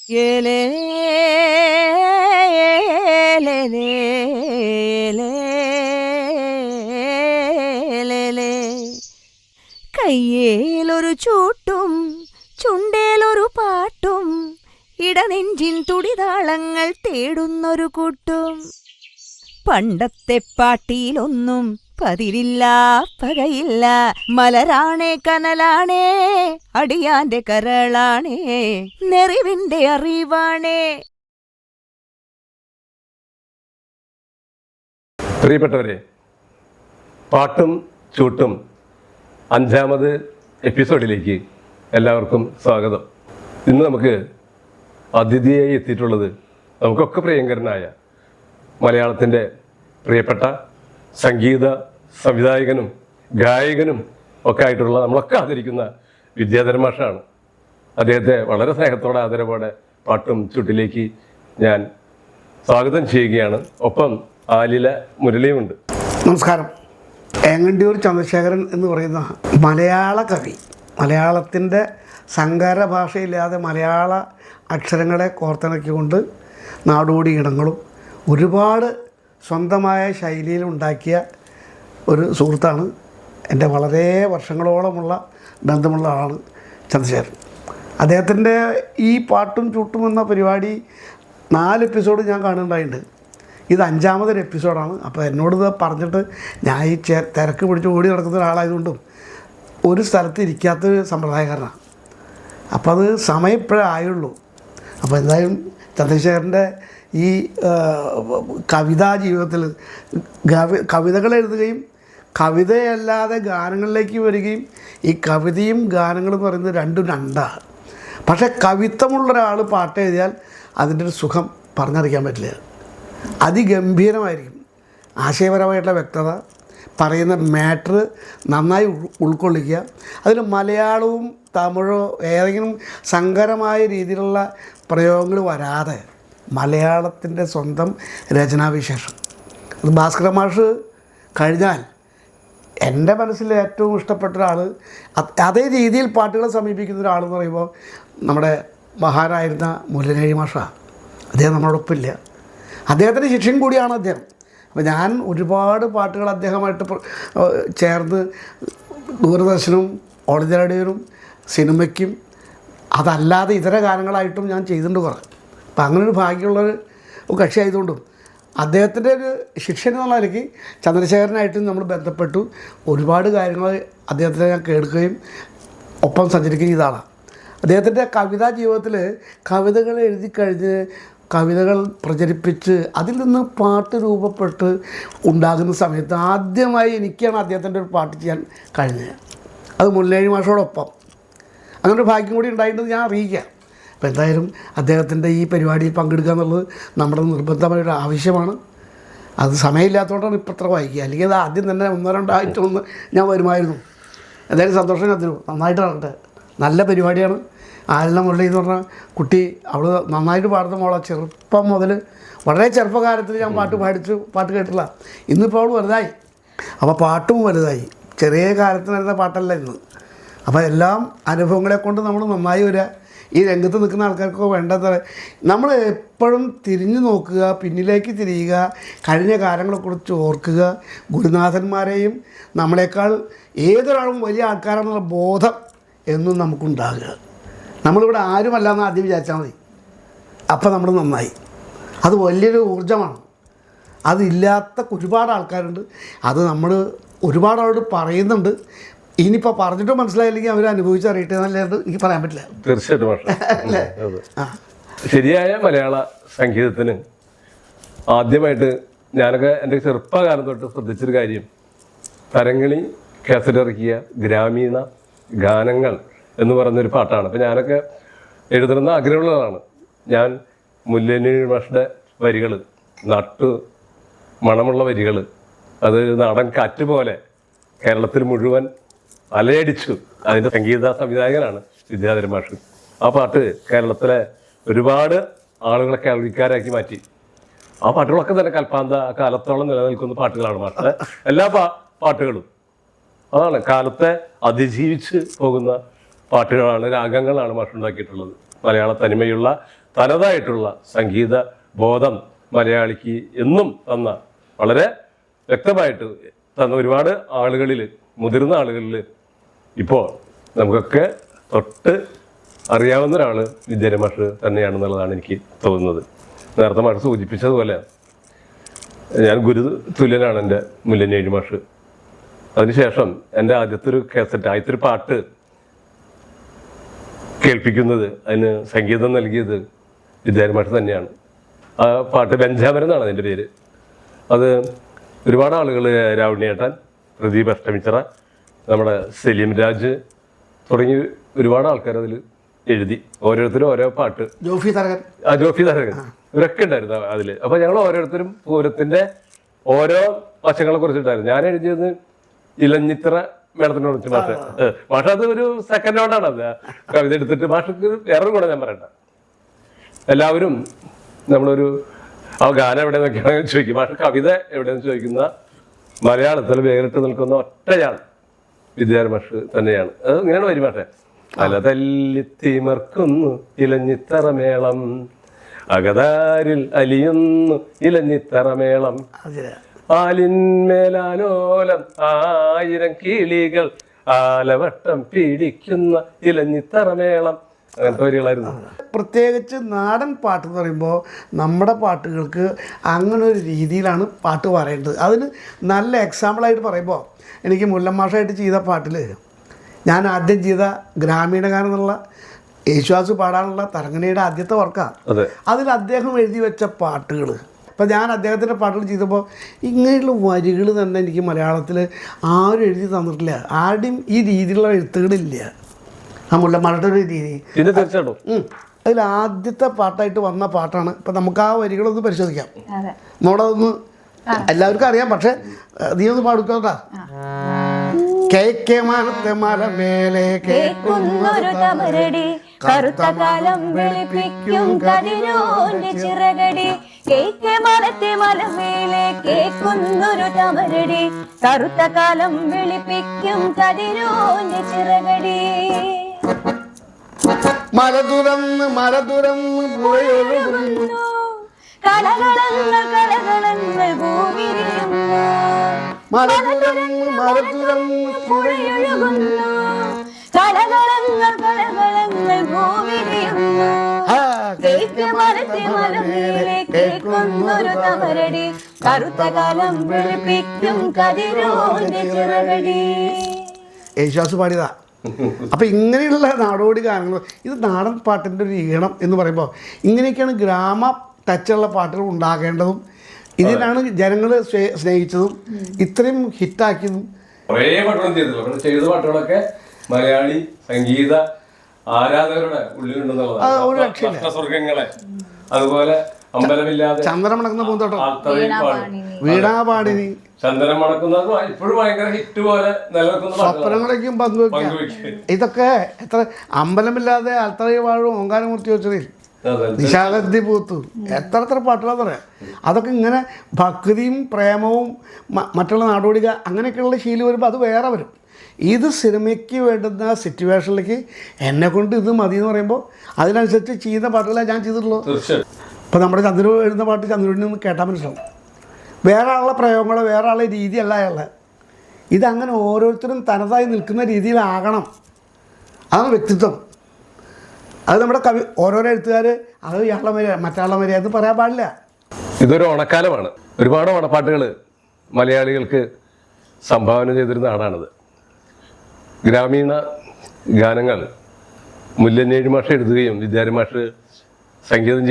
ഏലേ കയ്യേലൊരു ചൂട്ടും ചുണ്ടേലൊരു പാട്ടും ഇടനെഞ്ചിൻ തുടിതാളങ്ങൾ തേടുന്നൊരു കൂട്ടും. പണ്ടത്തെ പാട്ടിയിലൊന്നും പതിരില്ല പകയില്ല, മലരാണേ കനലാണേ അടിയാന്റെ കരളാണേ നെറിവിന്റെ അറിവാണേ. പ്രിയപ്പെട്ടവരെ, പാട്ടും ചൂട്ടും 5ാമത് എപ്പിസോഡിലേക്ക് എല്ലാവർക്കും സ്വാഗതം. ഇന്ന് നമുക്ക് അതിഥിയായി എത്തിയിട്ടുള്ളത് നമുക്കൊക്കെ പ്രിയങ്കരനായ മലയാളത്തിൻ്റെ പ്രിയപ്പെട്ട സംഗീത സംവിധായകനും ഗായകനും ഒക്കെ ആയിട്ടുള്ള നമ്മളൊക്കെ ആദരിക്കുന്ന വിദ്യാധരൻ മാഷാണ്. അദ്ദേഹത്തെ വളരെ സ്നേഹത്തോടെ ആദരവോടെ പാട്ടും ചുട്ടിലേക്ക് ഞാൻ സ്വാഗതം ചെയ്യുകയാണ്. ഒപ്പം ആലില മുരളിയുമുണ്ട്. നമസ്കാരം. ഏങ്ങണ്ടിയൂർ ചന്ദ്രശേഖരൻ എന്ന് പറയുന്ന മലയാള കവി, മലയാളത്തിൻ്റെ സങ്കര ഭാഷയില്ലാതെ മലയാള അക്ഷരങ്ങളെ കോർത്തിണക്കിക്കൊണ്ട് നാടോടി ഇടങ്ങളും ഒരുപാട് സ്വന്തമായ ശൈലിയിൽ ഉണ്ടാക്കിയ ഒരു സുഹൃത്താണ്. എൻ്റെ വളരെ വർഷങ്ങളോളമുള്ള ബന്ധമുള്ള ആളാണ് ചന്ദ്രശേഖരൻ. അദ്ദേഹത്തിൻ്റെ ഈ പാട്ടും ചൂട്ടും എന്ന പരിപാടി 4 എപ്പിസോഡ് ഞാൻ കാണുന്നുണ്ടായിട്ടുണ്ട്. ഇത് 5ാമതൊരു എപ്പിസോഡാണ്. അപ്പോൾ എന്നോടിത് പറഞ്ഞിട്ട് ഞാൻ ഈ തിരക്ക് പിടിച്ച് ഓടി നടക്കുന്ന ഒരാളായതുകൊണ്ടും ഒരു സ്ഥലത്ത് ഇരിക്കാത്തൊരു സമ്പ്രദായക്കാരനാണ്. അപ്പോൾ അത് സമയം ഇപ്പോഴേ ആയുള്ളൂ. അപ്പോൾ എന്തായാലും ചന്ദ്രശേഖരൻ്റെ ഈ കവിതാ ജീവിതത്തിൽ കവിതകൾ എഴുതുകയും കവിതയല്ലാതെ ഗാനങ്ങളിലേക്ക് വരികയും, ഈ കവിതയും ഗാനങ്ങളും എന്ന് പറയുന്നത് രണ്ടാണ്. പക്ഷേ കവിത്വമുള്ളൊരാൾ പാട്ട് എഴുതിയാൽ അതിൻ്റെ ഒരു സുഖം പറഞ്ഞറിയിക്കാൻ പറ്റില്ല. അതിഗംഭീരമായിരിക്കും. ആശയപരമായിട്ടുള്ള വ്യക്തത, പറയുന്ന മാറ്റർ നന്നായി ഉൾക്കൊള്ളിക്കുക. അതിൽ മലയാളവും തമിഴോ ഏതെങ്കിലും സങ്കരമായ രീതിയിലുള്ള പ്രയോഗങ്ങൾ വരാതെ മലയാളത്തിൻ്റെ സ്വന്തം രചനാവിശേഷം. അത് ഭാസ്കര മാഷ് കഴിഞ്ഞാൽ എൻ്റെ മനസ്സിൽ ഏറ്റവും ഇഷ്ടപ്പെട്ട ഒരാൾ, അതേ രീതിയിൽ പാട്ടുകളെ സമീപിക്കുന്ന ഒരാളെന്ന് പറയുമ്പോൾ നമ്മുടെ മഹാനായിരുന്ന മുല്ലനേഴി മാഷാണ്. അദ്ദേഹം നമ്മളോടൊപ്പമില്ല. അദ്ദേഹത്തിൻ്റെ ശിഷ്യൻ കൂടിയാണ് അദ്ദേഹം. അപ്പോൾ ഞാൻ ഒരുപാട് പാട്ടുകൾ അദ്ദേഹമായിട്ട് ചേർന്ന് ദൂരദർശനും ഓൾ ഇന്ത്യ റേഡിയോനും സിനിമയ്ക്കും അതല്ലാതെ ഇതര ഗാനങ്ങളായിട്ടും ഞാൻ ചെയ്തിട്ടുണ്ട് കുറേ. അപ്പം അങ്ങനൊരു ഭാഗ്യമുള്ളൊരു കക്ഷി ആയതുകൊണ്ടും അദ്ദേഹത്തിൻ്റെ ഒരു ശിഷ്യൻ എന്നുള്ള നിലയ്ക്ക് ചന്ദ്രശേഖരനായിട്ടും നമ്മൾ ബന്ധപ്പെട്ടു. ഒരുപാട് കാര്യങ്ങൾ അദ്ദേഹത്തിനെ ഞാൻ കേൾക്കുകയും ഒപ്പം സഞ്ചരിക്കുകയും ചെയ്ത ആളാണ്. അദ്ദേഹത്തിൻ്റെ കവിതാ ജീവിതത്തിൽ കവിതകൾ എഴുതി കഴിഞ്ഞ് കവിതകൾ പ്രചരിപ്പിച്ച് അതിൽ നിന്ന് പാട്ട് രൂപപ്പെട്ട് ഉണ്ടാകുന്ന സമയത്ത് ആദ്യമായി എനിക്കാണ് അദ്ദേഹത്തിൻ്റെ ഒരു പാട്ട് ചെയ്യാൻ കഴിഞ്ഞത്. അത് മുല്ലനേഴി മാഷോടൊപ്പം. അങ്ങനെ ഒരു ഭാഗ്യം കൂടി ഉണ്ടായിട്ടുണ്ടെന്ന് ഞാൻ അറിയിക്കാം. അപ്പോൾ എന്തായാലും അദ്ദേഹത്തിൻ്റെ ഈ പരിപാടിയിൽ പങ്കെടുക്കുക എന്നുള്ളത് നമ്മുടെ നിർബന്ധമായൊരു ആവശ്യമാണ്. അത് സമയമില്ലാത്തതുകൊണ്ടാണ് ഇപ്പോൾ ഇത്ര വൈകിയത്. അല്ലെങ്കിൽ അത് ആദ്യം തന്നെ 1-2 ആഴ്ച ഞാൻ വരുമായിരുന്നു. എന്തായാലും സന്തോഷം കത്തിരു. നന്നായിട്ട് നടക്കട്ടെ. നല്ല പരിപാടിയാണ്. ആലില മുരളി എന്ന് പറഞ്ഞ കുട്ടി, അവൾ നന്നായിട്ട് പാടുന്ന മോളെ. ചെറുപ്പം മുതൽ വളരെ ചെറുപ്പകാലത്തിൽ ഞാൻ പാട്ട് കേട്ടില്ല. ഇന്നിപ്പോൾ അവൾ വലുതായി. അപ്പോൾ പാട്ടും വലുതായി. ചെറിയ കാലത്ത് വരുന്ന പാട്ടല്ല ഇന്ന്. അപ്പോൾ എല്ലാം അനുഭവങ്ങളെ കൊണ്ട് നമ്മൾ നന്നായി വരിക. ഈ രംഗത്ത് നിൽക്കുന്ന ആൾക്കാർക്ക് വേണ്ടത് നമ്മൾ എപ്പോഴും തിരിഞ്ഞു നോക്കുക, പിന്നിലേക്ക് തിരിയുക, കഴിഞ്ഞ കാലങ്ങളെക്കുറിച്ച് ഓർക്കുക. ഗുരുനാഥന്മാരെയും നമ്മളെക്കാൾ ഏതൊരാളും വലിയ ആൾക്കാരാണെന്നുള്ള ബോധം എന്നും നമുക്കുണ്ടാകുക. നമ്മളിവിടെ ആരുമല്ലാന്ന് ആദ്യം വിചാരിച്ചാൽ മതി. അപ്പോൾ നമ്മൾ നന്നായി. അത് വലിയൊരു ഊർജ്ജമാണ്. അതില്ലാത്ത ഒരുപാട് ആൾക്കാരുണ്ട്. അത് നമ്മൾ ഒരുപാട് ആളോട് പറയുന്നുണ്ട്. ഇനിയിപ്പോൾ പറഞ്ഞിട്ട് മനസ്സിലായില്ലെങ്കിൽ അവർ അനുഭവിച്ചറിയട്ടെ എന്നല്ലാണ്ട് എനിക്ക് പറയാൻ പറ്റില്ല. തീർച്ചയായിട്ടും ശരിയായ മലയാള സംഗീതത്തിന് ആദ്യമായിട്ട് ഞാനൊക്കെ എൻ്റെ ചെറുപ്പകാലം തൊട്ട് ശ്രദ്ധിച്ചൊരു കാര്യം, തരങ്ങിണി കാസറ്റിറക്കിയ ഗ്രാമീണ ഗാനങ്ങൾ എന്ന് പറയുന്നൊരു പാട്ടാണ്. അപ്പം ഞാനൊക്കെ എഴുതണമെന്ന് ആഗ്രഹമുള്ളതാണ്. ഞാൻ മുല്ലനേഴി മാഷുടെ വരികൾ, നട്ടു മണമുള്ള വരികൾ, അത് നാടൻ കാറ്റ് പോലെ കേരളത്തിൽ മുഴുവൻ അലയടിച്ചു. അതിൻ്റെ സംഗീത സംവിധായകനാണ് വിദ്യാധരൻ മാഷ്. ആ പാട്ട് കേരളത്തിലെ ഒരുപാട് ആളുകളെ കേൾവിക്കാരാക്കി മാറ്റി. ആ പാട്ടുകളൊക്കെ തന്നെ കൽപ്പാന്ത കാലത്തോളം നിലനിൽക്കുന്ന പാട്ടുകളാണ് മാഷുടെ എല്ലാ പാട്ടുകളും. അതാണ് കാലത്തെ അതിജീവിച്ച് പോകുന്ന പാട്ടുകളാണ്, രാഗങ്ങളാണ് മാഷുണ്ടാക്കിയിട്ടുള്ളത്. മലയാള തനിമയുള്ള തനതായിട്ടുള്ള സംഗീത ബോധം മലയാളിക്ക് എന്നും തന്ന, വളരെ വ്യക്തമായിട്ട് തന്ന ഒരുപാട് ആളുകളിൽ, മുതിർന്ന ആളുകളിൽ ഇപ്പോൾ നമുക്കൊക്കെ തൊട്ട് അറിയാവുന്ന ഒരാൾ വിദ്യാരണ്യ മാഷ് തന്നെയാണെന്നുള്ളതാണ് എനിക്ക് തോന്നുന്നത്. നേരത്തെ മാഷ് സൂചിപ്പിച്ചതുപോലെ ഞാൻ ഗുരു തുല്യനാണ് എൻ്റെ മുല്ലനേഴി മാഷ്. അതിനുശേഷം എൻ്റെ ആദ്യത്തെ ഒരു കാസറ്റ്, ആദ്യത്തെ ഒരു പാട്ട് കേൾപ്പിക്കുന്നത്, അതിന് സംഗീതം നൽകിയത് വിദ്യാരണ്യ മാഷ് തന്നെയാണ്. ആ പാട്ട് ബെഞ്ചാമരം എന്നാണ് അതിൻ്റെ പേര്. അത് ഒരുപാട് ആളുകൾ, രാവണിയേട്ടൻ, പ്രദീപ് അഷ്ടമിച്ചിറ, നമ്മുടെ സലീം രാജ് തുടങ്ങി ഒരുപാട് ആൾക്കാർ അതിൽ എഴുതി. ഓരോരുത്തരും ഓരോ പാട്ട്, ജോഫി തരകൻ ഇവരൊക്കെ ഉണ്ടായിരുന്നു അതിൽ. അപ്പൊ ഞങ്ങൾ ഓരോരുത്തരും പൂരത്തിന്റെ ഓരോ വശങ്ങളെ കുറിച്ചിട്ടായിരുന്നു. ഞാൻ എഴുതിയത് ഇലഞ്ഞിത്ര മേളത്തിനെ കുറിച്ച്. മാഷ അത് ഒരു സെക്കൻഡ് റൗണ്ടാണ് അത് കവിത എടുത്തിട്ട്. മാഷക്ക് വേറൊരു കൂടെ ഞാൻ പറയണ്ട, എല്ലാവരും നമ്മളൊരു ആ ഗാനം എവിടെ നിന്നൊക്കെയാണെന്ന് ചോദിക്കും, മാഷ കവിത എവിടെയെന്ന് ചോദിക്കുന്ന മലയാളത്തിൽ വേറിട്ട് നിൽക്കുന്ന ഒറ്റയാണ് വിദ്യാരണ്യ മാഷ് തന്നെയാണ്. അത് ഇങ്ങനെയാണ് വരും മാഷെ. അലതല്ലിത്തിമർക്കുന്നു ഇലഞ്ഞിത്തറമേളം, അകതാരിൽ അലിയുന്നു ഇലഞ്ഞിത്തറമേളം, ആലിന്മേലാലോലം ആയിരം കിളികൾ ആലവട്ടം പിടിക്കുന്ന ഇലഞ്ഞിത്തറമേളം. അങ്ങനത്തെ വരികളായിരുന്നു. പ്രത്യേകിച്ച് നാടൻ പാട്ട് എന്ന് പറയുമ്പോൾ നമ്മുടെ പാട്ടുകൾക്ക് അങ്ങനെ ഒരു രീതിയിലാണ് പാട്ട് പറയേണ്ടത്. അതിന് നല്ല എക്സാമ്പിളായിട്ട് പറയുമ്പോൾ എനിക്ക് മുല്ലമാഷായിട്ട് ചെയ്ത പാട്ടിൽ ഞാൻ ആദ്യം ചെയ്ത ഗ്രാമീണ ഗാനം എന്നുള്ള യേശുദാസ് പാടാനുള്ള തരംഗിണിയുടെ ആദ്യത്തെ വർക്കാണ്. അതിൽ അദ്ദേഹം എഴുതി വെച്ച പാട്ടുകൾ, ഇപ്പം ഞാൻ അദ്ദേഹത്തിൻ്റെ പാട്ടുകൾ ചെയ്തപ്പോൾ ഇങ്ങനെയുള്ള വരികൾ തന്നെ എനിക്ക് മലയാളത്തിൽ ആരും എഴുതി തന്നിട്ടില്ല. ആരുടെയും ഈ രീതിയിലുള്ള എഴുത്തുകളില്ല ആ മുല്ലമാഷയുടെ ഒരു രീതി. അതിൽ ആദ്യത്തെ പാട്ടായിട്ട് വന്ന പാട്ടാണ്. ഇപ്പം നമുക്ക് ആ വരികളൊന്ന് പരിശോധിക്കാം. നമ്മളതൊന്ന് എല്ലാവർക്കും അറിയാം, പക്ഷെ നീ ഒന്ന് പാടുത്തോട്ടാ. കേക്കെ മാനത്തെ മലമേലെ കേൾക്കുന്നൊരു തമരടി, കറുത്ത കാലം വെളുപ്പിക്കും കതിരോന്റെ ചിറകടി. കേക്കെ മാനത്തെ മലമേലെ കേൾക്കുന്നൊരു തമരടി, കറുത്ത കാലം വെളുപ്പിക്കും കതിരോന്റെ ചിറകടി. മല തുറന്ന് പുഴയൊഴുകുന്നു, കളകളങ്ങൾ കളകളങ്ങൾ ഭൂമിരിയുന്നു. മല തുറന്ന് പുഴയൊഴുകുന്നു, കളകളങ്ങൾ കളകളങ്ങൾ ഭൂമിരിയുന്നു. കേൾക്കുന്നൊരു തമരടി, കറുത്ത കാലം വെളുപ്പിക്കും കതിരോന്റെ ചിറകടി. യേശുദാസ് പാടിയതാ. അപ്പം ഇങ്ങനെയുള്ള നാടോടി ഗാനങ്ങൾ, ഇത് നാടൻ പാട്ടിൻ്റെ ഒരു ഈണം എന്ന് പറയുമ്പോൾ ഇങ്ങനെയൊക്കെയാണ് ഗ്രാമ ടച്ചുള്ള പാട്ടുകൾ ഉണ്ടാകേണ്ടതും. ഇതിനാണ് ജനങ്ങൾ സ്നേഹിച്ചതും ഇത്രയും ഹിറ്റാക്കിയതും. കുറേ പാട്ടുകളും ചെയ്തിട്ടുള്ളൂ. ചെയ്ത പാട്ടുകളൊക്കെ മലയാളി സംഗീത ആരാധകരുടെ ഉള്ളിലുണ്ടെന്നുള്ളതാണ്. സ്വർഗങ്ങളെ, അതുപോലെ അമ്പലമില്ലാതെ, ചന്ദനം മണക്കുന്ന പൂന്തോട്ടം, വീണാപാടിനി, ചന്ദനം മണക്കുന്ന ഇപ്പോഴും ഭയങ്കര ഹിറ്റ് പോലെ നിലനിൽക്കുന്ന സ്വപ്നങ്ങളേക്കും പങ്കുവെക്കുക. ഇതൊക്കെ എത്ര അമ്പലമില്ലാതെ അൽത്തറയിൽ വാഴും ഓങ്കാരമൂർത്തി വെച്ചതിൽ നിശാഗന്ധി പൂത്തു, എത്ര പാട്ടുകളാന്ന് പറയാം. അതൊക്കെ ഇങ്ങനെ ഭക്തിയും പ്രേമവും മറ്റുള്ള നാടോടിക അങ്ങനെയൊക്കെയുള്ള ശീലം വരുമ്പോൾ അത് വേറെ വരും. ഇത് സിനിമയ്ക്ക് വേണ്ടുന്ന സിറ്റുവേഷനിലേക്ക് എന്നെ കൊണ്ട് ഇത് മതി എന്ന് പറയുമ്പോൾ അതിനനുസരിച്ച് ചെയ്യുന്ന പാട്ടുകളാണ് ഞാൻ ചെയ്തിട്ടുള്ളൂ. ഇപ്പോൾ നമ്മുടെ ചന്ദ്രു എഴുതുന്ന പാട്ട് ചന്ദ്രുവിൽ നിന്ന് കേട്ടാൽ മനസ്സിലാവും. വേറെ ആളുടെ പ്രയോഗങ്ങളോ വേറെ ആളുടെ രീതിയല്ല അയാളുടെ. ഇതങ്ങനെ ഓരോരുത്തരും തനതായി നിൽക്കുന്ന രീതിയിലാകണം. അതാണ് വ്യക്തിത്വം. അത് നമ്മുടെ കവി, ഓരോരോ എഴുത്തുകാർ അത് ഇയാളുടെ മര്യാദ മറ്റാളുടെ മര്യാദ എന്ന് പറയാൻ പാടില്ല. ഇതൊരു ഓണക്കാലമാണ്. ഒരുപാട് ഓണപ്പാട്ടുകൾ മലയാളികൾക്ക് സംഭാവന ചെയ്തൊരു നാടാണിത്. ഗ്രാമീണ ഗാനങ്ങൾ മുല്ലനേഴി മാഷ് എഴുതുകയും വിദ്യാരണ്യ മാഷ് സംഗീതം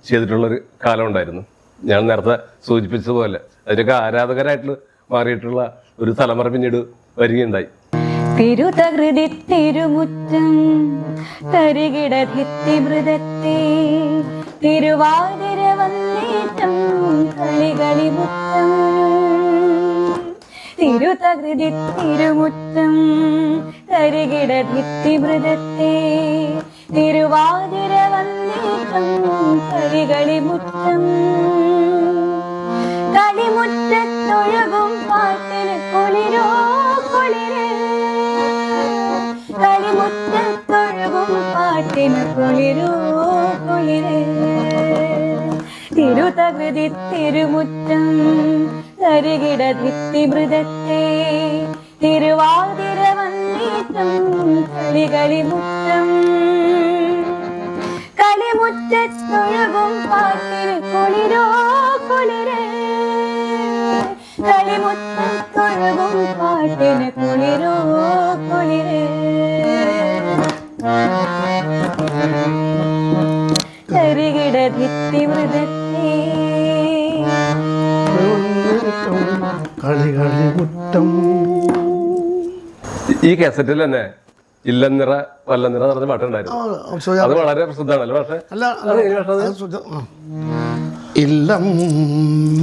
ചെയ്തിട്ടുള്ളൊരു കാലം ഉണ്ടായിരുന്നു. ഞാൻ നേരത്തെ സൂചിപ്പിച്ചതുപോലെ അതിനൊക്കെ ആരാധകരായിട്ട് മാറിയിട്ടുള്ള ഒരു തലമുറ പിന്നീട് വരികയുണ്ടായി. തിരുതകൃതി തിരുമുറ്റം തരികിട ഭിത്തിമൃതത്തെ തിരുവാതിര വന്നേറ്റം കളികളി മുറ്റം. തിരുതകൃതി തിരുമുറ്റം തരികിട ഭിത്തിമൃതത്തെ തിരുവാതിര വന്നേറ്റം കളികളി മുറ്റം. കളിമുറ്റത്തൊഴുകും പാട്ടിന് കുളിരോ കുളിര്, കളിമുറ്റത്തൊഴുകും പാട്ടിന് പാട്ടിന് കുളിരോ കുളിരേ തിരുതകൃതി തിരുമുറ്റം തരികിട ധിത്തിമൃതത്തെ തിരുവാതിര വന്നേറ്റം കളികളിമുറ്റം കളിമുറ്റത്തൊഴുകും പാട്ടിന് കുളിരോ കുളിരേ കളിമുറ്റത്തൊഴുകും പാട്ടിന് കുളിരോ കുളിരേ തരികിട ധിത്തിമൃതത്തെ കളികളിമുറ്റം. ഈ കാസറ്റിൽ തന്നെ ഇല്ലനിറ വല്ലനിറ എന്ന് പറഞ്ഞ പാട്ടുണ്ടായിരുന്നു. അത് വളരെ പ്രസിദ്ധമാണല്ലോ. പക്ഷേ അല്ല ഇല്ലം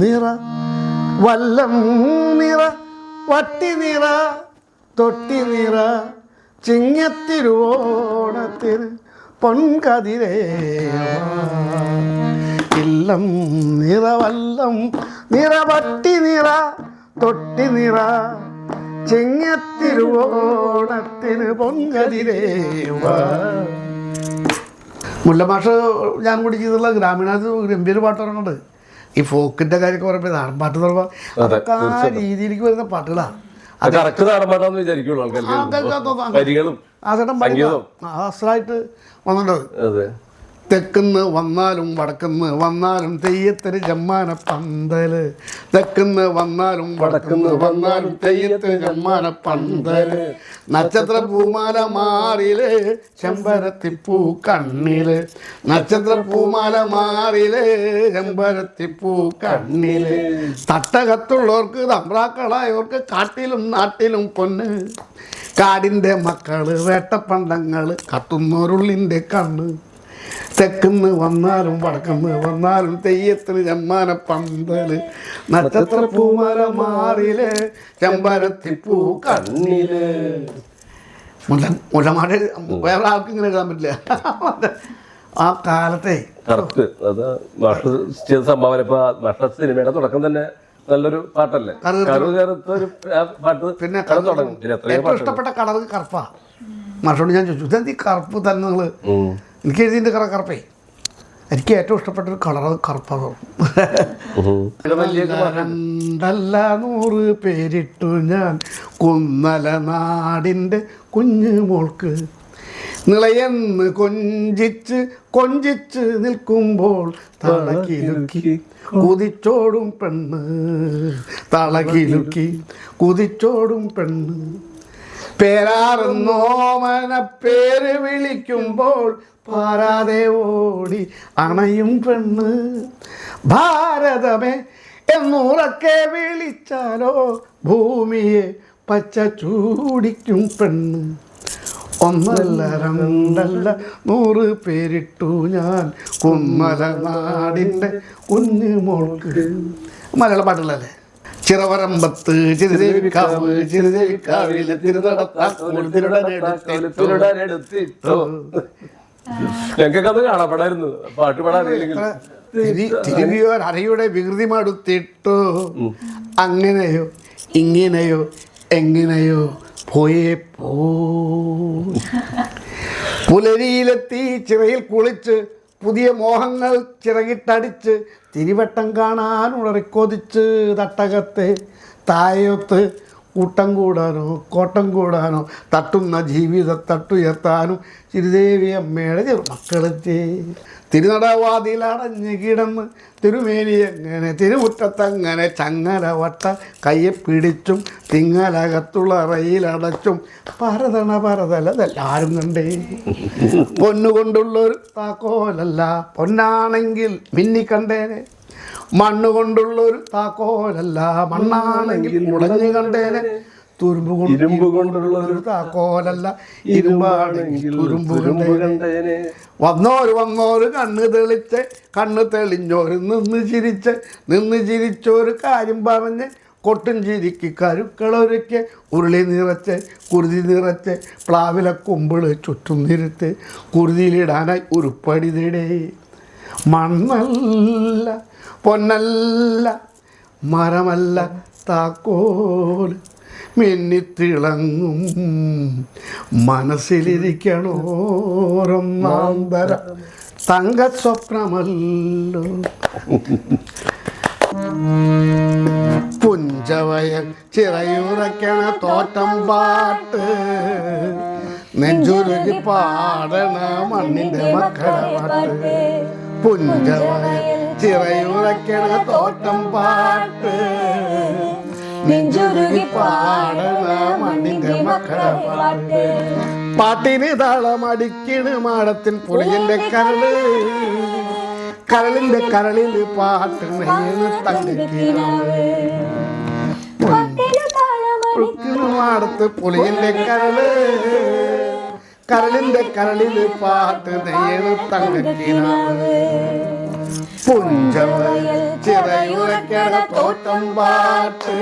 നിറ വല്ലം നിറ വട്ടി നിറ തൊട്ടി നിറ ചിങ്ങത്തിരുവോണത്തിന് പൊൻകതിരേ ഇല്ലം നിറ വല്ലം നിറ വട്ടി നിറ തൊട്ടി നിറ ചിങ്ങത്തിരുവോണത്തിന് പൊൻകതിരേവ. മുല്ലമാഷ് ഞാൻ കൂടി ചെയ്തുള്ള ഗ്രാമീണ ഗംഭീര പാട്ട് പറയുന്നുണ്ട്. ഈ ഫോക്കിന്റെ കാര്യമൊക്കെ പറയുമ്പോൾ നാടൻ പാട്ട് എന്ന് പറയുമ്പോൾ അതൊക്കെ ആ രീതിയിലേക്ക് വരുന്ന പാട്ടുകളാണ്. കറക്റ്റ് നാടൻ പാട്ടാന്ന് വിചാരിക്കുള്ളൂ ആൾക്കാർക്ക്. വരികളും അസലായിട്ട് വന്നിട്ടുണ്ട്. അതെ. തെക്കുന്ന് വന്നാലും വടക്കുന്ന് വന്നാലും തെയ്യത്തിന് ജമ്മാന പന്തല് തെക്കുന്ന് വന്നാലും വടക്കുന്ന് വന്നാലും തെയ്യത്തിന് ജമ്മാന പന്തല് നക്ഷത്ര പൂമാല മാറില് ചെമ്പരത്തിപ്പൂ കണ്ണില് നക്ഷത്ര പൂമാല മാറില് ചെമ്പരത്തിപ്പൂ കണ്ണില് തട്ടകത്തുള്ളവർക്ക് തമ്പ്രാക്കളായവർക്ക് കാട്ടിലും നാട്ടിലും പൊന്ന് കാടിൻ്റെ മക്കള് വേട്ടപ്പണ്ടങ്ങള് കത്തുന്നോരുള്ളിൻ്റെ കണ്ണ് തെക്കുന്ന് വന്നാലും വടക്കുന്ന് വന്നാലും തെയ്യത്തിന് ചെമ്മാന പന്തല് നക്ഷത്ര പൂമല മാറില് ചെമ്പരത്തിപ്പൂ കണ്ണില്. മുല്ലമാട് വേറെ ആൾക്ക് ഇങ്ങനെ എഴുതാൻ പറ്റില്ല. ആ കാലത്തെ കറക്റ്റ് അത് മാഷ് ചെയ്ത സംഭാവന. ഇപ്പൊ മാഷ സിനിമയുടെ തുടക്കം തന്നെ നല്ലൊരു പാട്ടല്ലേ? കറുകറുത്തൊരു പാട്ട്. പിന്നെ തുടങ്ങും. ഏറ്റവും ഇഷ്ടപ്പെട്ട കളർ കറുപ്പാ. മാഷോട് ഞാൻ ചോദിച്ചു ഇതെന്ത് ഈ കറുപ്പ് തന്നെ നിങ്ങൾ എനിക്ക് എഴുതിൻ്റെ കറുപ്പേ. എനിക്ക് ഏറ്റവും ഇഷ്ടപ്പെട്ട ഒരു കളർ കറുപ്പാണ്. 100 പേരിട്ടു ഞാൻ കുന്നല നാടിൻ്റെ കുഞ്ഞുമോൾക്ക് നിളയെന്ന് കൊഞ്ചിച്ച് കൊഞ്ചിച്ച് നിൽക്കുമ്പോൾ തളകിലുക്കി കുതിച്ചോടും പെണ്ണ് തളകിലുക്കി കുതിച്ചോടും പെണ്ണ് പേരാറുന്നോമന പേര് വിളിക്കുമ്പോൾ പാരാതെ ഓടി അണയും പെണ്ണ് ഭാരതമേ എന്നുറക്കെ വിളിച്ചാലോ ഭൂമിയെ പച്ച ചൂടിക്കും പെണ്ണ്. 1 2 100 പേരിട്ടു ഞാൻ കുമ്മല നാടിൻ്റെ കുഞ്ഞുമോൾക്ക്. മലയാള പാട്ടുള്ളല്ലേ? ചിറവരമ്പത്ത് ചിരുദേവിക്കാവ് ചിരുദേവിക്കാവിലെ ഞങ്ങൾക്കത് കാണപ്പെടായിരുന്നു. പാട്ട് പാടാൻ തിരുവിയോർ അരയുടെ വികൃതി മടുത്തിട്ടോ അങ്ങനെയോ ഇങ്ങനെയോ എങ്ങനെയോ പോയേ പോ. പുലരിയിലെത്തി ചിറയിൽ കുളിച്ച് പുതിയ മോഹങ്ങൾ ചിറകിട്ടടിച്ച് തിരിവട്ടം കാണാൻ ഉളറിക്കൊതിച്ച് തട്ടകത്തെ തായൊത്ത് കൂട്ടം കൂടാനോ കോട്ടം കൂടാനോ തട്ടുന്ന ജീവിത തട്ടുയർത്താനും ചിരുദേവി അമ്മയുടെ ചെറുമക്കളെത്തി തിരുനടവാതിലടഞ്ഞ് കിടന്ന് തിരുമേനി എങ്ങനെ തിരുമുറ്റത്തങ്ങനെ ചങ്ങല വട്ട കയ്യെ പിടിച്ചും തിങ്ങലകത്തുള്ള റയിലടച്ചും പരതലതെല്ലാരും കണ്ടേ. പൊന്നുകൊണ്ടുള്ളൊരു താക്കോലല്ല പൊന്നാണെങ്കിൽ മിന്നിക്കണ്ടേനെ മണ്ണുകൊണ്ടുള്ളൊരു താക്കോലല്ല മണ്ണാണെങ്കിൽ മുളഞ്ഞു കണ്ടേനെ ഇരുമ്പ് കൊണ്ടുള്ളൊരു താക്കോലല്ല ഇരുമ്പാണെങ്കിൽ തുരുമ്പ് കണ്ടേനെ. വന്നോര് കണ്ണ് തെളിഞ്ഞോര് നിന്ന് ചിരിച്ചോര് കാര്യം പറഞ്ഞ് കൊട്ടും ചിരിക്ക് കരുക്കളൊരുക്കെ ഉരുളി നിറച്ച് കുരുതി നിറച്ച് പ്ലാവിലെ കുമ്പിള് ചുറ്റും നിരുത്ത് കുരുതിയിലിടാനായി ഉരുപ്പടി തേടേ. മണ്ണല്ല പൊന്നല്ല മരമല്ല താക്കോല് മിന്നിത്തിളങ്ങും മനസ്സിലിരിക്കണോരൊന്നാന്തര തങ്ക സ്വപ്നമല്ലോ. പുഞ്ചവയൽ ചിറയുറക്കണ തോറ്റം പാട്ട് നെഞ്ചുരുകി പാടണ മണ്ണിന്റെ മക്കളെ പാട്ട്. പുഞ്ചവയൽ ചിറയുറക്കണ തോറ്റം പാട്ട് നെഞ്ചുരുകി പാടണ മണ്ണിന്റെ മക്കളെ പാട്ട്. പാട്ടിന് താളമടിക്കണ് മാടത്തിൻ പുളിയന്റെ കരള് കരളിന്റെ കരളിൽ പാട്ട് മാടത്ത് പുളിയന്റെ കരള് കരളിന്റെ കരളിൽ പാട്ട് നെയ്യണ് തങ്കക്കിനാവ്. പുഞ്ചവയൽ ചിറയുറക്കണ തോട്ടം പാട്ട്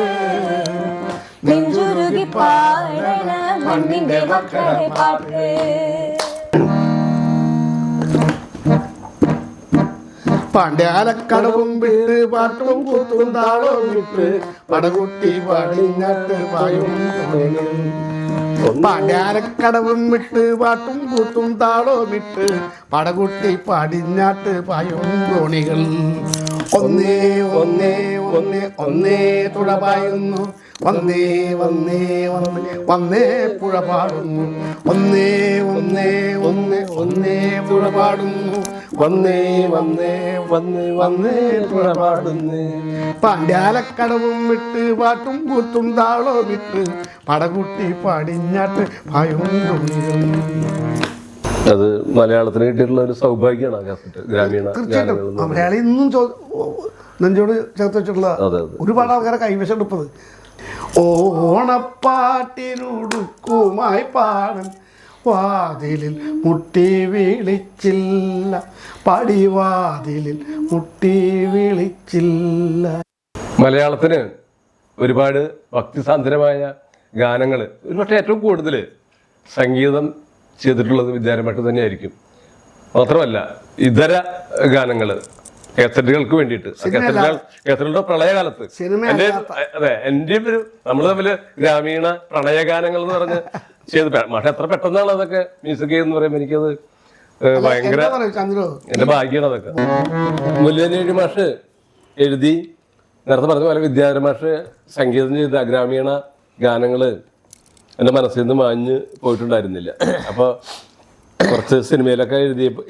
നെഞ്ചുരുകി പാടണ മണ്ണിന്റെ മക്കളെ പാട്ട്. പാണ്ഡ്യാലക്കടവും വിട്ട് പാട്ടും കൂത്തും താളവും വിട്ട് പടകുട്ടി പടിഞ്ഞാട്ട് പായും. പാണ്ഡ്യാലക്കടവും വിട്ട് പാട്ടും കൂത്തും താളവും വിട്ട് പടകുട്ടി പടിഞ്ഞാട്ട് പായും തോണികൾ. ഒന്നേ ഒന്നേ ഒന്നേ ഒന്നേ തുഴ പായുന്നു. വന്നേ വന്നേ വന്നേ വന്നേ പുഴ പാടുന്നു. ഒന്നേ ഒന്നേ ഒന്നേ ഒന്നേ പുഴ പാടുന്നു. വന്നേ വന്നേ വന്നേ വന്നേ പുഴ പാടുന്നു. പാണ്ഡ്യാലക്കടവും വിട്ട് പാട്ടും കൂത്തും താളവും വിട്ട് പടകുട്ടി പടിഞ്ഞാട്ട് പായും തോണികൾ. അത് മലയാളത്തിന് കിട്ടിയിട്ടുള്ള ഒരു സൗഭാഗ്യമാണ് ആ കാസറ്റ്. ഗ്രാമീണ തീർച്ചയായിട്ടും മലയാളി ഇന്നും നെഞ്ചോട് ചേർത്ത് വെച്ചിട്ടുള്ള ഒരുപാട് ആൾക്കാരെ കൈവശം എടുപ്പത്. ഓണപ്പാട്ടിനുടുക്കുമായി പാടൻ വാതിലിൽ മുട്ടി വിളിച്ചില്ല, പടിവാതിലിൽ മുട്ടി വിളിച്ചില്ല. മലയാളത്തിന് ഒരുപാട് ഭക്തിസാന്ദ്രമായ ഗാനങ്ങൾ, ഒരുപക്ഷെ ഏറ്റവും കൂടുതൽ സംഗീതം ചെയ്തിട്ടുള്ളത് വിദ്യാരംഭട്ട് തന്നെയായിരിക്കും. മാത്രമല്ല ഇതര ഗാനങ്ങൾ കേസറ്റുകൾക്ക് വേണ്ടിയിട്ട്, കേസറ്റുകളുടെ പ്രളയകാലത്ത് അതെ എൻ്റെ ഒരു നമ്മൾ തമ്മില് ഗ്രാമീണ പ്രണയഗാനങ്ങൾ എന്ന് പറഞ്ഞ് ചെയ്ത് മാഷ എത്ര പെട്ടെന്നാണ് അതൊക്കെ മ്യൂസിക് എന്ന് പറയുമ്പോൾ എനിക്കത് ഭയങ്കര എന്റെ ഭാഗ്യമാണ്. അതൊക്കെ മുല്ലനേഴി മാഷ് എഴുതി, നേരത്തെ പറഞ്ഞ പോലെ വിദ്യാധര മാഷ് സംഗീതം ചെയ്ത ഗ്രാമീണ ഗാനങ്ങള് എൻ്റെ മനസ്സിൽ നിന്ന് മാഞ്ഞ് പോയിട്ടുണ്ടായിരുന്നില്ല. അപ്പോൾ കുറച്ച് സിനിമയിലൊക്കെ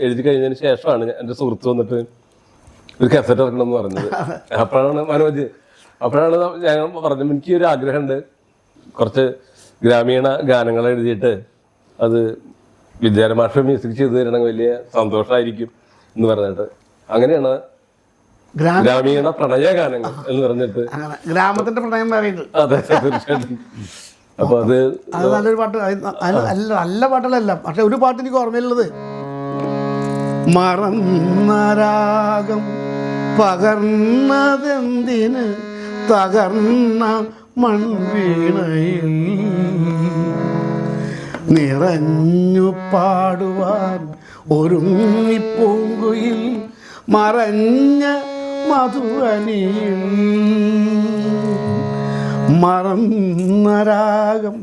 എഴുതി കഴിഞ്ഞതിന് ശേഷമാണ് എൻ്റെ സുഹൃത്ത് വന്നിട്ട് ഒരു കാസറ്റ് ഇറക്കണം എന്ന് പറഞ്ഞത്. അപ്പോഴാണ് മനോജ്, അപ്പോഴാണ് ഞാൻ പറഞ്ഞത് എനിക്ക് ഒരു ആഗ്രഹമുണ്ട്, കുറച്ച് ഗ്രാമീണ ഗാനങ്ങൾ എഴുതിയിട്ട് അത് വിദ്യാധര മാഷ് മ്യൂസിക് ചെയ്തു തരണമെങ്കിൽ വലിയ സന്തോഷമായിരിക്കും എന്ന് പറഞ്ഞിട്ട് അങ്ങനെയാണ് ഗ്രാമീണ പ്രണയ ഗാനങ്ങൾ എന്ന് പറഞ്ഞിട്ട് ഗ്രാമത്തിന്റെ പ്രണയം പറയുന്നത്. അതെ തീർച്ചയായിട്ടും. അപ്പൊ അത് നല്ലൊരു പാട്ട്, നല്ല പാട്ടുകളല്ല, പക്ഷെ ഒരു പാട്ട് എനിക്ക് ഓർമ്മയുള്ളത് മറന്ന രാഗം പകർന്നതെന്തിന് തകർന്ന മൺവീണയിൽ നിറഞ്ഞു പാടുവാൻ ഒരുങ്ങിപ്പൂങ്കുയിൽ മറഞ്ഞ മധുവനിയിൽ. മറന്ന രാഗം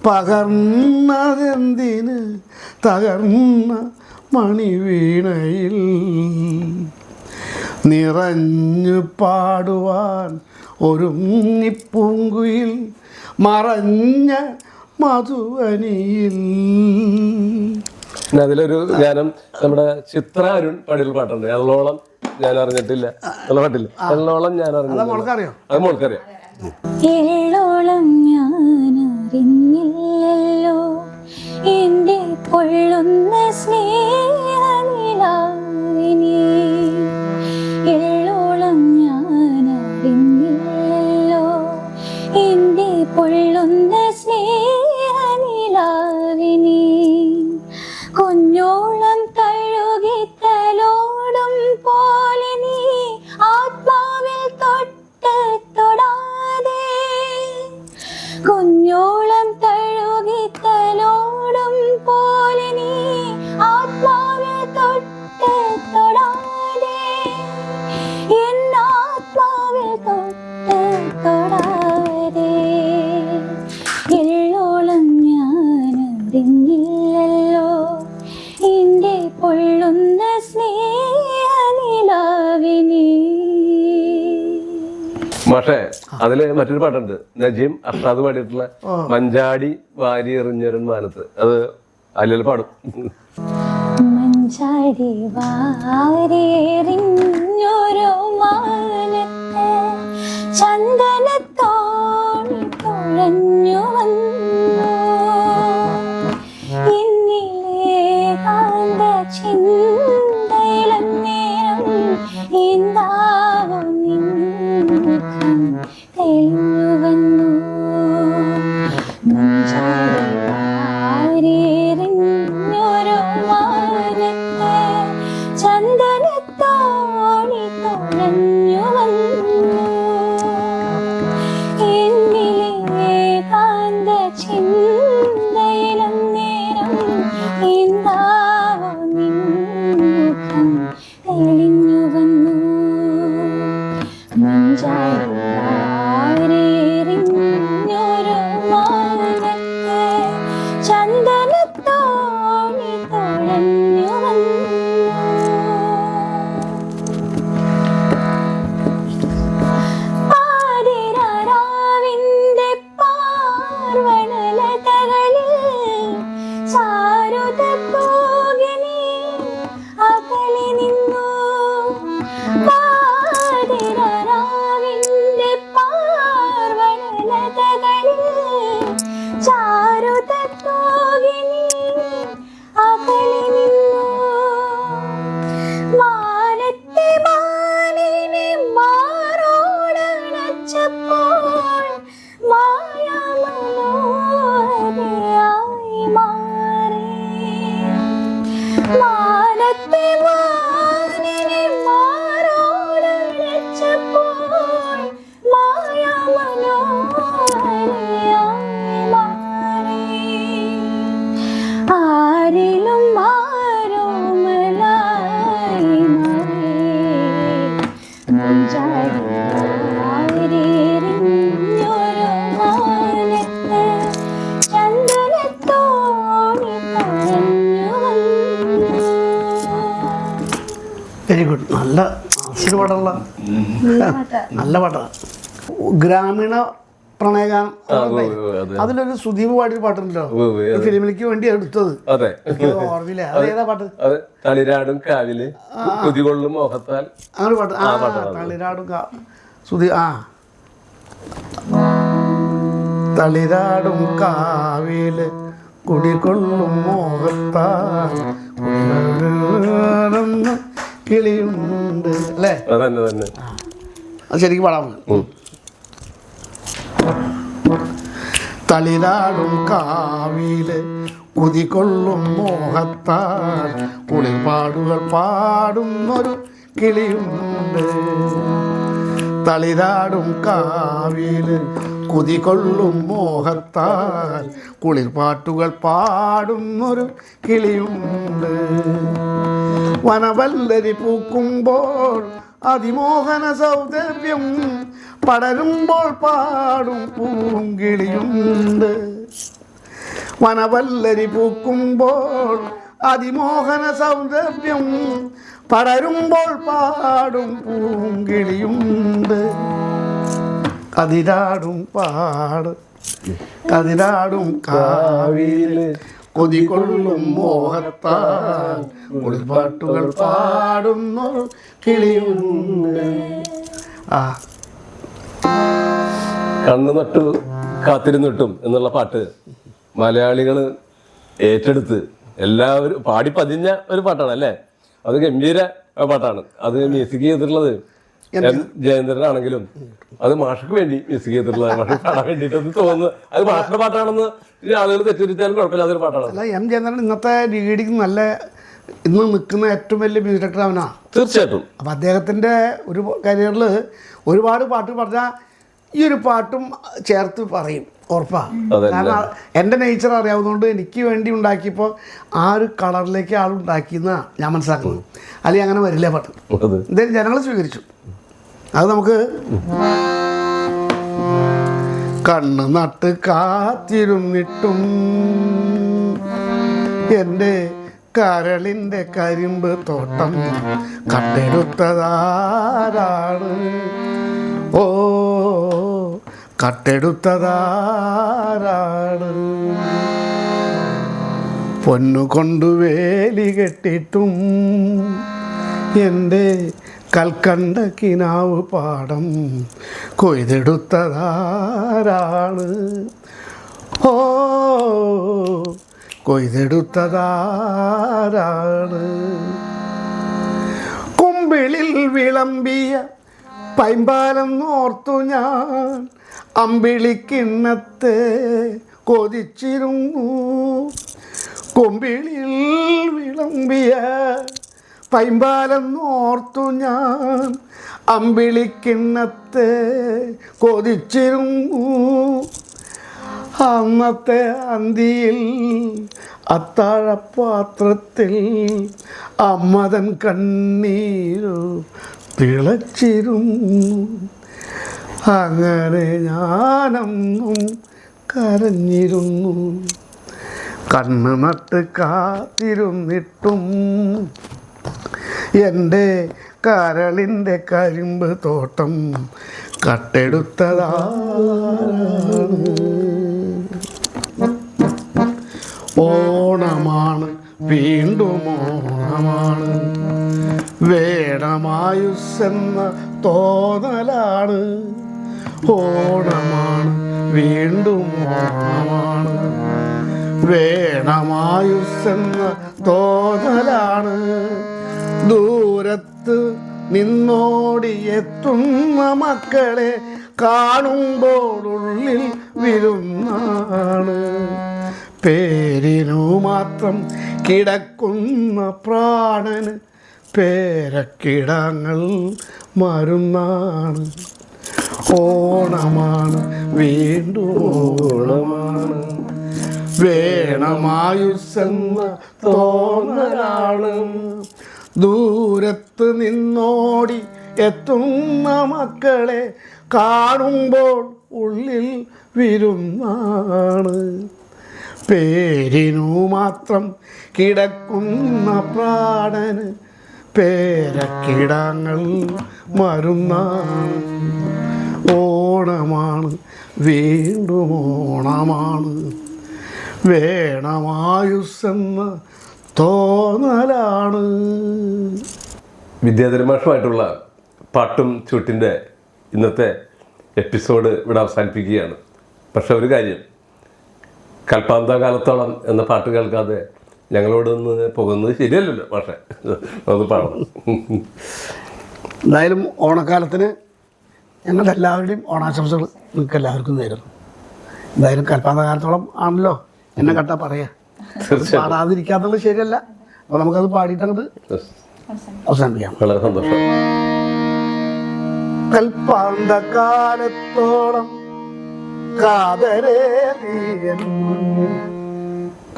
പകർന്നതെന്തിന് തകർന്ന മണിവീണയിൽ നിറഞ്ഞു പാടുവാൻ ഒരുങ്ങിപ്പൂങ്കുയിൽ മറഞ്ഞ മധുവനിയിൽ. അതിലൊരു ഗാനം നമ്മുടെ ചിത്ര അരുൺ പാടിയുള്ള പാട്ടുണ്ട്, എള്ളോളം ഞാൻ അറിഞ്ഞിട്ടില്ല എന്നുള്ള പാട്ടില്ല. എള്ളോളം ഞാൻ അറിഞ്ഞില്ല, അത് മോൾക്കറിയാം. എള്ളോളം ഞാൻ അറിഞ്ഞില്ലല്ലോ എന്റെ പൊള്ളുന്ന സ്നേഹനിലാവിനെ. എള്ളോളം ഞാൻ അറിഞ്ഞില്ലല്ലോ എന്റെ പൊള്ളുന്ന സ്നേഹനിലാവിനെ. കുഞ്ഞോളം തഴുകിത്തലോടും പോലെ നീ ആത്മാവിൽ തൊടാതെ. കുഞ്ഞോളം തഴുകിത്തലോടും പോലെ നീ ആത്മാവിൽ പക്ഷേ അതില് മറ്റൊരു പാട്ടുണ്ട്, നജീം അർഷാദ് പാടിയിട്ടുള്ള മഞ്ചാടി വാരി എറിഞ്ഞൊരൻ മാനത്ത്. അത് അല്ലൽ പാടും. മഞ്ചാടി വാരിയെറിഞ്ഞൊരു മാനത്ത് ചന്ദനത്തോണി തുഴഞ്ഞു വന്നു എന്നിലെ കാന്ത ചിന്തയിലന്നേരം എന്താവോ നിൻമുഖം തെളിഞ്ഞു വന്നു. മഞ്ചാടി വാരിയെറിഞ്ഞൊരു മാനത്ത് ചന്ദനത്തോണി തുഴഞ്ഞു വന്നു എന്നിലെ കാന്ത ചിന്തയിലന്നേരം എന്താവോ നിൻമുഖം തെളിഞ്ഞു വന്നു. മഞ്ചാടി വാരിയെറിഞ്ഞൊരു മാനത്ത് ചന്ദനത്തോണി തുഴഞ്ഞു വന്നു. പാതിരാവിന്റെ പാർവണലതകളിൽ ചാരുത പോകനെ അകലെ നിന്നു. പാതിരാവിന്റെ പാർവണലതകളിൽ ചാരുത പോകനെ അകലെ നിന്നു. മാനത്തെ മാനിനെ മാറോടണച്ചപ്പോൾ മായാമനോഹരയായി മാറി. മാനത്തെ മാനിനെ മാറോടണച്ചപ്പോൾ മായാമനോഹരയായി മാറി. ആരിലും മാറുമലായി മാറി. മഞ്ചാടി വാരിയെറിഞ്ഞൊരു മാനത്ത് ചന്ദനത്തോണി തുഴഞ്ഞു വന്നു. Very good. നല്ല ആസിഡ് പാട്ടുള്ള നല്ല പാട്ടാണ്. ഗ്രാമീണ പ്രണയഗാനം അതിലൊരു സുദീപ് പാടിയൊരു പാട്ടുണ്ടല്ലോ, ഫിലിമിലേക്ക് വേണ്ടി എടുത്തത്. അതെ, ഓർമ്മയില്ല. അത് ഏതാ പാട്ട്? തളിരാടും കാവില് കുതികൊള്ളും മോഹത്താൽ. അങ്ങനെ പാട്ട്. ആ തളിരാടും സുധീ തളിരാടും കാവില് കുടികൊള്ളും മോഹത്താൽ കിളിയുണ്ട് അല്ലേ? തന്നെ അത് ശരിക്കും പാടാൻ. തളിരാടും കാവില് കുതികൊള്ളും മോഹത്താൽ കുളിർപാടുകൾ പാടുന്നൊരു കിളിയുണ്ട്. തളിരാടും കാവില് കുതികൊള്ളും മോഹത്താൽ കുളിർപാട്ടുകൾ പാടുന്നൊരു കിളിയുണ്ട്. വനവല്ലരി പൂക്കുമ്പോൾ അതിമോഹന സൗന്ദര്യം പടരുമ്പോൾ പാടും പൂങ്കിളിയുണ്ട്. വനവല്ലരി പൂക്കുമ്പോൾ അതിമോഹന സൗന്ദര്യം പടരുമ്പോൾ പാടും പൂങ്കിളിയുണ്ട്. കതിരാടും കതിരാടും കാവില് കൊതികൊള്ളും മോഹത്താൽ കുളിർപാട്ടുകൾ പാടുന്നു കിളിയുണ്ട്. കണ്ണു നട്ടു കാത്തിരുന്നിട്ടും എന്നുള്ള പാട്ട് മലയാളികൾ ഏറ്റെടുത്ത് എല്ലാവരും പാടി പതിഞ്ഞ ഒരു പാട്ടാണ് അല്ലേ? അത് ഗംഭീര പാട്ടാണ്. അത് മ്യൂസിക് ചെയ്തിട്ടുള്ളത് ജയേന്ദ്രനാണെങ്കിലും അത് മാഷക്ക് വേണ്ടി മ്യൂസിക് ചെയ്തിട്ടുള്ളത്, മാഷ് പാടാൻ വേണ്ടിയിട്ടൊന്ന് തോന്നുന്നു അത് മാഷിന്റെ പാട്ടാണെന്ന് ആളുകൾ തെറ്റിദ്ധരിച്ചാലും കുഴപ്പമില്ല, അതൊരു പാട്ടാണ്. അല്ല, എം ജയേന്ദ്രൻ ഇന്നത്തെ രീതിക്ക് നല്ല ഇന്ന് നിൽക്കുന്ന ഏറ്റവും വലിയ മ്യൂസിക് ഡയറക്ടർ അവനാണ് തീർച്ചയായിട്ടും. അപ്പം അദ്ദേഹത്തിൻ്റെ ഒരു കരിയറിൽ ഒരുപാട് പാട്ട് പറഞ്ഞാൽ ഈ ഒരു പാട്ടും ചേർത്ത് പറയും, ഉറപ്പാണ്. കാരണം എൻ്റെ നേച്ചർ അറിയാവുന്നതുകൊണ്ട് എനിക്ക് വേണ്ടി ഉണ്ടാക്കിയപ്പോൾ ആ ഒരു കളറിലേക്ക് ആളുണ്ടാക്കിയെന്നാണ് ഞാൻ മനസ്സിലാക്കുന്നത്. അല്ലെങ്കിൽ അങ്ങനെ വരില്ല പാട്ട്. എന്തായാലും ജനങ്ങൾ സ്വീകരിച്ചു. അത് നമുക്ക് കണ്ണ് നട്ട് കാത്തിരുന്നിട്ടും എൻ്റെ കരളിൻ്റെ കരിമ്പ് തോട്ടം കട്ടെടുത്തതാരാണ്? ഓ കട്ടെടുത്തതാരാണ്? പൊന്നുകൊണ്ടു വേലി കെട്ടിട്ടും എൻ്റെ കൽക്കണ്ട കിനാവ് പാടം കൊയ്തെടുത്തതാരാണ്? ഓ കൊയ്തെടുത്തതാരാണ്? കുമ്പിളിൽ വിളമ്പിയ പൈമ്പാലം ഓർത്തു ഞാൻ അമ്പിളിക്കിണ്ണത്തെ കൊതിച്ചിരുന്നു. കുമ്പിളിൽ വിളമ്പിയ പൈമ്പാലം ഓർത്തു ഞാൻ അമ്പിളിക്കിണ്ണത്തെ കൊതിച്ചിരുന്നു. അന്നത്തെ അന്തിയിൽ അത്താഴപാത്രത്തിൽ അമ്മതൻ കണ്ണീരു തിളച്ചിരുന്നു. അങ്ങനെ ഞാനെന്നും കരഞ്ഞിരുന്നു. കണ്ണ് നട്ട് കാത്തിരുന്നിട്ടും എൻ്റെ കരളിൻ്റെ കരിമ്പ് തോട്ടം കട്ടെടുത്തതാണ്. ഓണമാണ് വീണ്ടും ഓണമാണ്, വേണമായുസ്സെന്ന തോന്നലാണ്. ഓണമാണ് വീണ്ടും ഓണമാണ്, വേണമായുസ്സെന്ന തോന്നലാണ്. ദൂരത്ത് നിന്നോടിയെത്തുന്ന മക്കളെ കാണുമ്പോൾ ഉള്ളിൽ വിരുന്നാണ്. പേരിനു മാത്രം കിടക്കുന്ന പ്രാണന് പേരക്കിടങ്ങൾ മരുന്നാണ്. ഓണമാണ് വീണ്ടും ഓണമാണ്, വേണമായുസ്സെന്ന തോന്നലാണ്. ദൂരത്ത് നിന്നോടി എത്തുന്ന മക്കളെ കാണുമ്പോൾ ഉള്ളിൽ വിരുന്നാണ്. പേരിനു മാത്രം കിടക്കുന്ന പ്രാണന് പേരക്കിടങ്ങൾ മരുന്നാണ്. ഓണമാണ് വീണ്ടും ഓണമാണ്, വേണമായുസ്സെന്ന തോന്നലാണ്. വിദ്യാധര മാഷുമായിട്ടുള്ള പാട്ടും ചൂട്ടിൻ്റെ ഇന്നത്തെ എപ്പിസോഡ് ഇവിടെ അവസാനിപ്പിക്കുകയാണ്. പക്ഷെ ഒരു കാര്യം, കൽപ്പാന്ത കാലത്തോളം എന്ന പാട്ട് കേൾക്കാതെ ഞങ്ങളോടൊന്ന് പോകുന്നത് ശരിയല്ലല്ലോ പക്ഷേ അത് പാടണം. എന്തായാലും ഓണക്കാലത്തിന് ഞങ്ങളുടെ എല്ലാവരുടെയും ഓണാശംസകൾ നിങ്ങൾക്ക് എല്ലാവർക്കും നേരുന്നു. എന്തായാലും കൽപ്പാന്ത കാലത്തോളം ആണല്ലോ എന്നെ കട്ടാ പറയാ, പാടാതിരിക്കാന്നുള്ളത് ശരിയല്ല. അപ്പോൾ നമുക്കത് പാടിയിട്ടങ്ങോട്ട് അവസാനിപ്പിക്കാം. വളരെ സന്തോഷം. കൽപ്പാന്ത കാലത്തോളം കാതരേ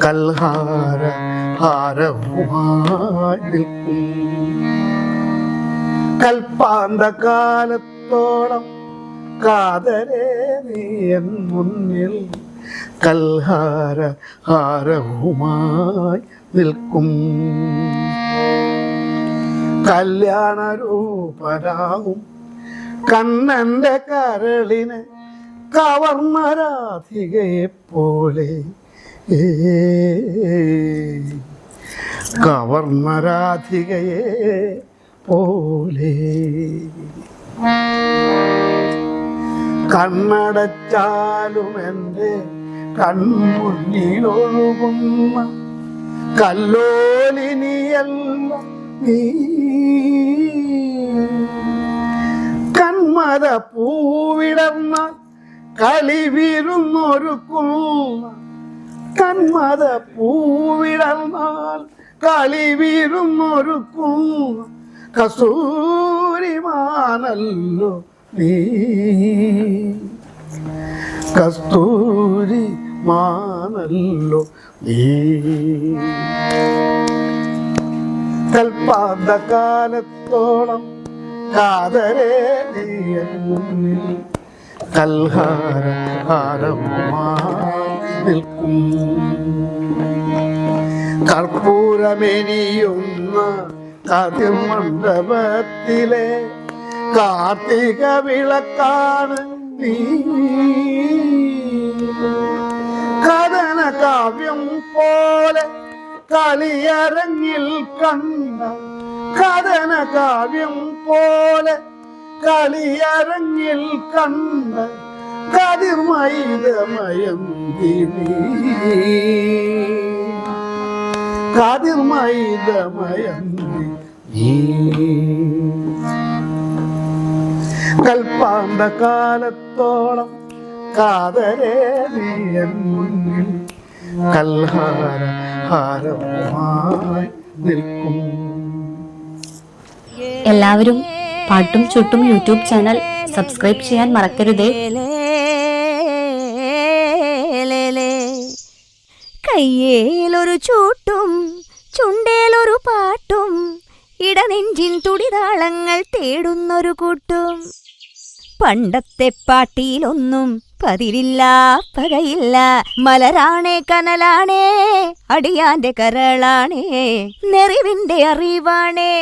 കൽഹാര ഹാരവുമായി നിൽക്കും. കൽപ്പാന്ത കാലത്തോളം കാതരേ നീയൻ മുന്നിൽ കൽഹാര ഹാരവുമായി നിൽക്കും. കല്യാണരൂപരാകും കണ്ണൻ്റെ കരളിനെ കവർന്ന രാധികയെ പോലെ, കവർന്ന രാധികയെ പോലെ. കണ്ണടച്ചാലും എൻ്റെ കൺമുന്നിലൊഴുകുന്ന കല്ലോലിനിയല്ല നീ. കന്മത പൂവിടർന്ന കളിവിരുന്നൊരുക്കുന്ന, കന്മത പൂവിടർന്നാൽ കളിവിരുന്നൊരുക്കുന്ന കസ്തൂരിമാനല്ലോ നീ. കസ്തൂരി മാനല്ലോ നീ. കൽപ്പാന്ത കാലത്തോളം കാതരേ നീയൻ മുന്നിൽ കൽഹാര ഹാരവുമായി നിൽക്കും. കർപ്പൂരമെരിയുന്ന കതിർമണ്ഡപത്തിലെ കാർത്തിക വിളക്കാണ് നീ കഥന കാവ്യം പോലെ കളിയരങ്ങിൽ കണ്ട കഥന കാവ്യം പോലെ കളിയരങ്ങിൽ കണ്ട കതിർമൈതമയം കതിർമൈതമയം കൽപ്പാന്ത കാലത്തോളം കാതരേ നീ എൻ മുന്നിൽ കൽഹാര ഹാരമായി നിൽക്കും. എല്ലാവരും പാട്ടും ചുട്ടും യൂട്യൂബ് ചാനൽ സബ്സ്ക്രൈബ് ചെയ്യാൻ മറക്കരുതേ. കയ്യേലൊരു ചൂട്ടും ചുണ്ടേലൊരു പാട്ടും ഇടനെഞ്ചിൻ തുടിതാളങ്ങൾ തേടുന്നൊരു കൂട്ടും. പണ്ടത്തെ പാട്ടിയിലൊന്നും പതിരില്ല പകയില്ല, മലരാണേ കനലാണേ അടിയാന്റെ കരളാണേ നെറിവിന്റെ അറിവാണേ.